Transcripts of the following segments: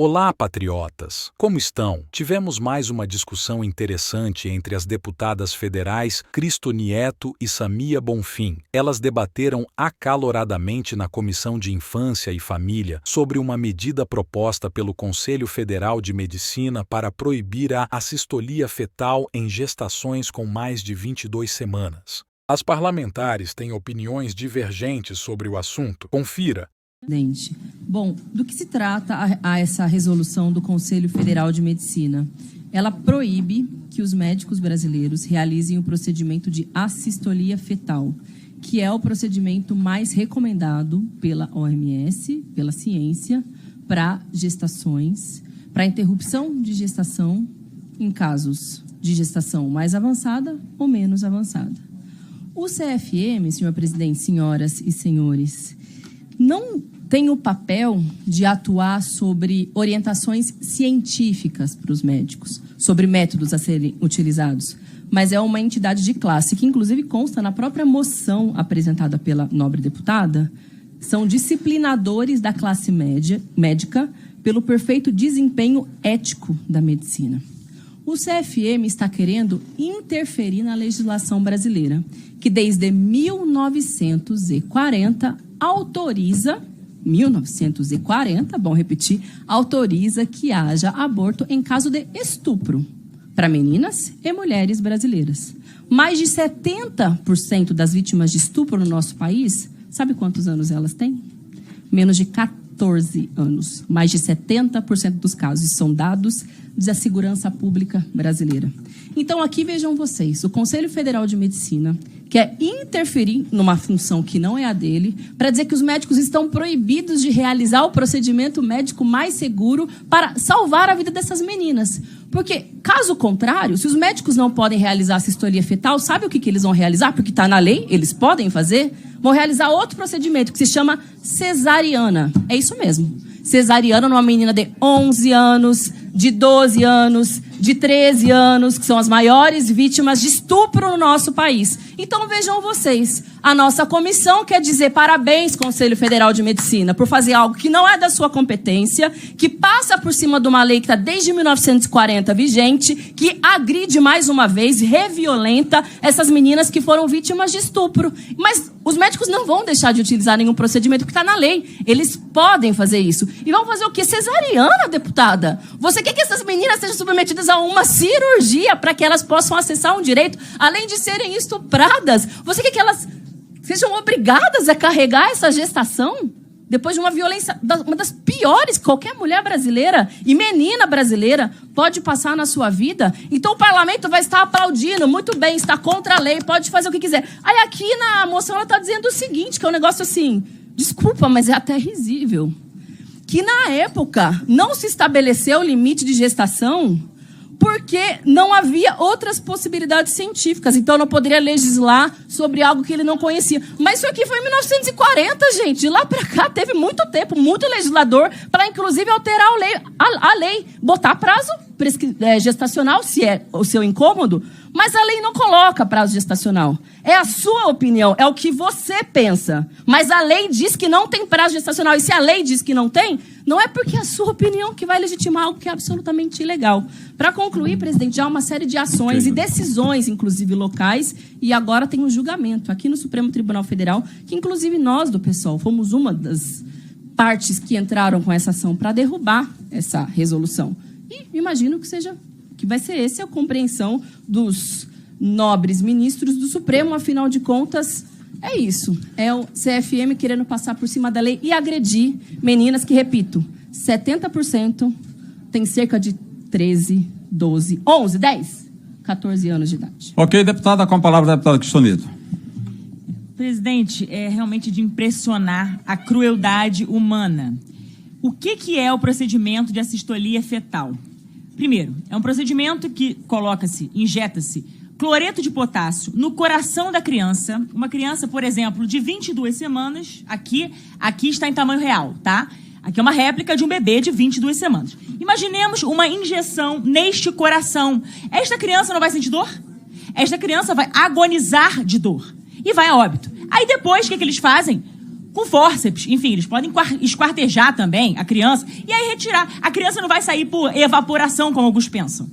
Olá, patriotas! Como estão? Tivemos mais uma discussão interessante entre as deputadas federais Cristo Nieto e Samia Bonfim. Elas debateram acaloradamente na Comissão de Infância e Família sobre uma medida proposta pelo Conselho Federal de Medicina para proibir a assistolia fetal em gestações com mais de 22 semanas. As parlamentares têm opiniões divergentes sobre o assunto. Confira. Bom, do que se trata essa resolução do Conselho Federal de Medicina? Ela proíbe que os médicos brasileiros realizem o procedimento de assistolia fetal, que é o procedimento mais recomendado pela OMS, pela ciência, para gestações, para interrupção de gestação em casos de gestação mais avançada ou menos avançada. O CFM, senhor presidente, senhoras e senhores, não tem o papel de atuar sobre orientações científicas para os médicos, sobre métodos a serem utilizados, mas é uma entidade de classe, que inclusive consta na própria moção apresentada pela nobre deputada, são disciplinadores da classe médica pelo perfeito desempenho ético da medicina. O CFM está querendo interferir na legislação brasileira, que desde 1940 autoriza que haja aborto em caso de estupro para meninas e mulheres brasileiras. Mais de 70% das vítimas de estupro no nosso país, sabe quantos anos elas têm? Menos de 14 anos. Mais de 70% dos casos são dados da segurança pública brasileira. Então, aqui vejam vocês, o Conselho Federal de Medicina quer interferir numa função que não é a dele, para dizer que os médicos estão proibidos de realizar o procedimento médico mais seguro para salvar a vida dessas meninas. Porque, caso contrário, se os médicos não podem realizar assistolia fetal, sabe o que eles vão realizar? Porque está na lei, eles podem fazer. Vão realizar outro procedimento que se chama cesariana. É isso mesmo. Cesariana numa menina de 11 anos, de 12 anos, de 13 anos, que são as maiores vítimas de estupro no nosso país. Então, vejam vocês, a nossa comissão quer dizer parabéns, Conselho Federal de Medicina, por fazer algo que não é da sua competência, que passa por cima de uma lei que está desde 1940 vigente, que agride mais uma vez, reviolenta essas meninas que foram vítimas de estupro. Mas os médicos não vão deixar de utilizar nenhum procedimento que está na lei. Eles podem fazer isso. E vão fazer o quê? Cesariana, deputada? Você quer que essas meninas sejam submetidas a uma cirurgia para que elas possam acessar um direito, além de serem estupradas? Você quer que elas sejam obrigadas a carregar essa gestação depois de uma violência, uma das piores que qualquer mulher brasileira e menina brasileira pode passar na sua vida? Então o parlamento vai estar aplaudindo, muito bem, está contra a lei, pode fazer o que quiser. Aí aqui na moção ela está dizendo o seguinte, que é um negócio assim, desculpa, mas é até risível, que na época não se estabeleceu o limite de gestação porque não havia outras possibilidades científicas. Então, não poderia legislar sobre algo que ele não conhecia. Mas isso aqui foi em 1940, gente. De lá para cá, teve muito tempo, muito legislador, para, inclusive, alterar a lei. Botar prazo gestacional, se é o seu incômodo, mas a lei não coloca prazo gestacional. É a sua opinião, é o que você pensa. Mas a lei diz que não tem prazo gestacional. E se a lei diz que não tem, não é porque é a sua opinião que vai legitimar algo que é absolutamente ilegal. Para concluir, presidente, já há uma série de ações e decisões, inclusive locais, e agora tem um julgamento aqui no Supremo Tribunal Federal, que inclusive nós do PSOL fomos uma das partes que entraram com essa ação para derrubar essa resolução. E imagino que vai ser essa a compreensão dos nobres ministros do Supremo, afinal de contas, é isso. É o CFM querendo passar por cima da lei e agredir meninas que, repito, 70% tem cerca de 13, 12, 11, 10, 14 anos de idade. Ok, deputada, com a palavra a deputada Cristo Nieto. Presidente, é realmente de impressionar a crueldade humana. O que é o procedimento de assistolia fetal? Primeiro, é um procedimento que injeta-se cloreto de potássio no coração da criança. Uma criança, por exemplo, de 22 semanas, aqui está em tamanho real, tá? Aqui é uma réplica de um bebê de 22 semanas. Imaginemos uma injeção neste coração. Esta criança não vai sentir dor? Esta criança vai agonizar de dor e vai a óbito. Aí depois, o que eles fazem? com fórceps, enfim, eles podem esquartejar também a criança e aí retirar. A criança não vai sair por evaporação, como alguns pensam.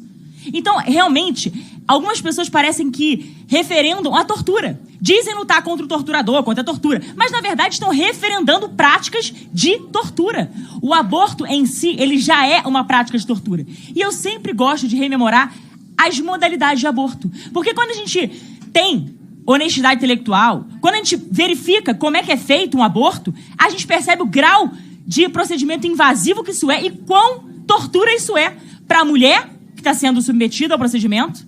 Então, realmente, algumas pessoas parecem que referendam a tortura. Dizem lutar contra o torturador, contra a tortura, mas, na verdade, estão referendando práticas de tortura. O aborto em si, ele já é uma prática de tortura. E eu sempre gosto de rememorar as modalidades de aborto. Porque quando a gente tem honestidade intelectual, quando a gente verifica como é que é feito um aborto, a gente percebe o grau de procedimento invasivo que isso é e quão tortura isso é para a mulher que está sendo submetida ao procedimento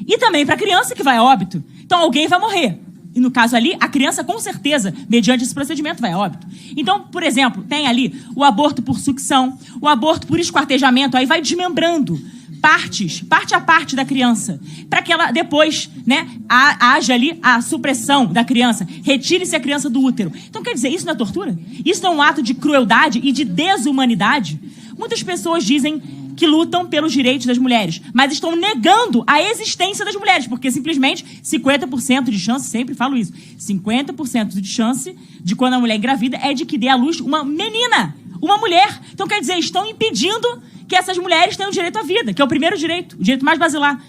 e também para a criança que vai a óbito. Então, alguém vai morrer. E, no caso ali, a criança, com certeza, mediante esse procedimento, vai a óbito. Então, por exemplo, tem ali o aborto por sucção, o aborto por esquartejamento, aí vai desmembrando parte a parte da criança, para que ela depois, né, haja ali a supressão da criança, retire-se a criança do útero. Então, quer dizer, isso não é tortura? Isso não é um ato de crueldade e de desumanidade? Muitas pessoas dizem que lutam pelos direitos das mulheres, mas estão negando a existência das mulheres, porque simplesmente 50% de chance, sempre falo isso, 50% de chance de quando a mulher engravida é de que dê à luz uma menina, uma mulher. Então, quer dizer, estão impedindo que essas mulheres tenham direito à vida, que é o primeiro direito, o direito mais basilar.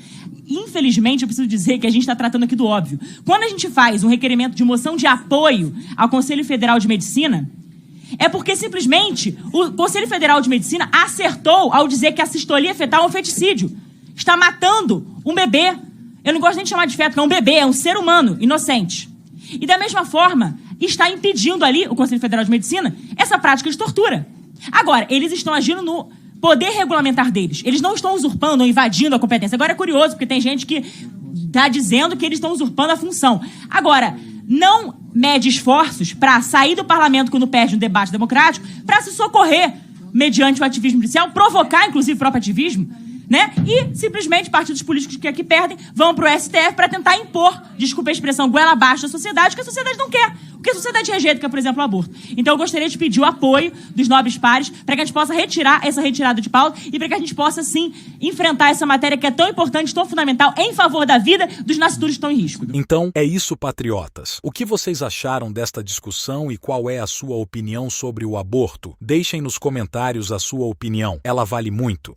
Infelizmente, eu preciso dizer que a gente está tratando aqui do óbvio. Quando a gente faz um requerimento de moção de apoio ao Conselho Federal de Medicina, é porque simplesmente o Conselho Federal de Medicina acertou ao dizer que a cistolia fetal é um feticídio. Está matando um bebê. Eu não gosto nem de chamar de feto, que é um bebê, é um ser humano inocente. E da mesma forma, está impedindo ali, o Conselho Federal de Medicina, essa prática de tortura. Agora, eles estão agindo no poder regulamentar deles. Eles não estão usurpando ou invadindo a competência. Agora é curioso, porque tem gente que está dizendo que eles estão usurpando a função. Agora, não mede esforços para sair do parlamento quando perde um debate democrático, para se socorrer mediante o ativismo judicial, provocar, inclusive, o próprio ativismo, né? E, simplesmente, partidos políticos que aqui perdem vão para o STF para tentar impor, desculpa a expressão, goela abaixo da sociedade, que a sociedade não quer. O que a sociedade rejeita, que é, por exemplo, o aborto. Então, eu gostaria de pedir o apoio dos nobres pares para que a gente possa retirar essa retirada de pauta e para que a gente possa, sim, enfrentar essa matéria que é tão importante, tão fundamental, em favor da vida dos nascidos que estão em risco. Então, é isso, patriotas. O que vocês acharam desta discussão e qual é a sua opinião sobre o aborto? Deixem nos comentários a sua opinião. Ela vale muito.